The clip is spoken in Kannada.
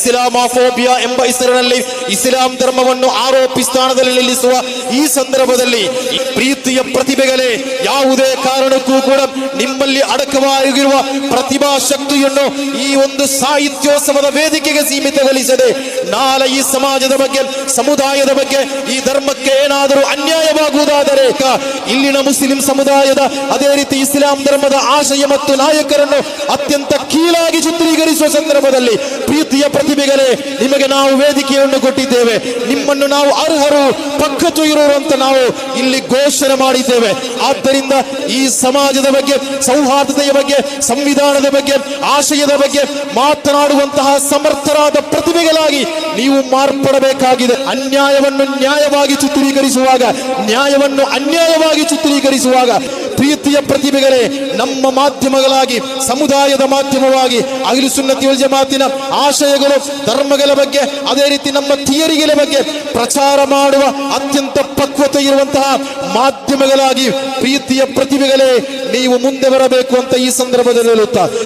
ಇಸ್ಲಾಮೋಫೋಬಿಯಾ ಎಂಬ ಹೆಸರಿನಲ್ಲಿ ಇಸ್ಲಾಂ ಧರ್ಮವನ್ನು ಆರೋಪಿ ಸ್ಥಾನದಲ್ಲಿ ನಿಲ್ಲಿಸುವ ಈ ಸಂದರ್ಭದಲ್ಲಿ ಪ್ರೀತಿಯ ಪ್ರತಿಭೆಗಳೇ, ಯಾವುದೇ ಕಾರಣಕ್ಕೂ ಕೂಡ ನಿಮ್ಮಲ್ಲಿ ಅಡಕವಾಗಿರುವ ಪ್ರತಿಭಾ ಶಕ್ತಿಯನ್ನು ಈ ಒಂದು ಸಾಹಿತ್ಯೋತ್ಸವದ ವೇದಿಕೆಗೆ ಸೀಮಿತಗೊಳಿಸದೆ ನಾಳೆ ಈ ಸಮಾಜದ ಬಗ್ಗೆ, ಸಮುದಾಯದ ಬಗ್ಗೆ, ಈ ಧರ್ಮಕ್ಕೆ ಏನಾದರೂ ಅನ್ಯಾಯವಾಗುವುದಾದರೆ ಇಲ್ಲಿನ ಮುಸ್ಲಿಂ ಸಮುದಾಯದ, ಅದೇ ರೀತಿ ಇಸ್ಲಾಂ ಧರ್ಮದ ಆಶಯ ಮತ್ತು ನಾಯಕರನ್ನು ಅತ್ಯಂತ ಕೀಳಾಗಿ ಚಿತ್ರೀಕರಿಸುವ ಸಂದರ್ಭದಲ್ಲಿ ಪ್ರೀತಿಯ ಪ್ರತಿಭೆಗಳೇ, ನಿಮಗೆ ನಾವು ವೇದಿಕೆಯನ್ನು ಕೊಟ್ಟಿದ್ದೇವೆ, ನಿಮ್ಮನ್ನು ನಾವು ಅರ್ಹರು, ಪಕ್ಕತ್ತು ಇರೋರು ಅಂತ ನಾವು ಇಲ್ಲಿ ಘೋಷಣೆ ಮಾಡಿದ್ದೇವೆ. ಆದ್ದರಿಂದ ಈ ಸಮಾಜದ ಬಗ್ಗೆ, ಸೌಹಾರ್ದತೆಯ ಬಗ್ಗೆ, ಸಂವಿಧಾನದ ಬಗ್ಗೆ, ಆಶಯದ ಬಗ್ಗೆ ಮಾತನಾಡುವಂತಹ ಸಮರ್ಥರಾದ ಪ್ರತಿಭೆಗಳಾಗಿ ನೀವು ಮಾರ್ಪಡಬೇಕಾಗಿದೆ. ಅನ್ಯಾಯವನ್ನು ನ್ಯಾಯವಾಗಿ ಚಿತ್ರೀಕರಿಸುವಾಗ, ನ್ಯಾಯವನ್ನು ಅನ್ಯಾಯವಾಗಿ ಚಿತ್ರೀಕರಿಸುವಾಗ ಪ್ರೀತಿಯ ಪ್ರತಿಭೆಗಳೇ, ನಮ್ಮ ಮಾಧ್ಯಮಗಳಾಗಿ, ಸಮುದಾಯದ ಮಾಧ್ಯಮವಾಗಿ ಅಹ್ಲು ಸುನ್ನತಿ ವಲ್ ಜಮಾತಿನ ಆಶಯಗಳು, ಧರ್ಮಗಳ ಬಗ್ಗೆ, ಅದೇ ರೀತಿ ನಮ್ಮ ಥಿಯರಿಗಳ ಬಗ್ಗೆ ಪ್ರಚಾರ ಮಾಡುವ ಅತ್ಯಂತ ಪಕ್ವತೆ ಇರುವಂತಹ ಮಾಧ್ಯಮಗಳಾಗಿ ಪ್ರೀತಿಯ ಪ್ರತಿಭೆಗಳೇ ನೀವು ಮುಂದೆ ಬರಬೇಕು ಅಂತ ಈ ಸಂದರ್ಭದಲ್ಲಿ ಹೇಳುತ್ತಾ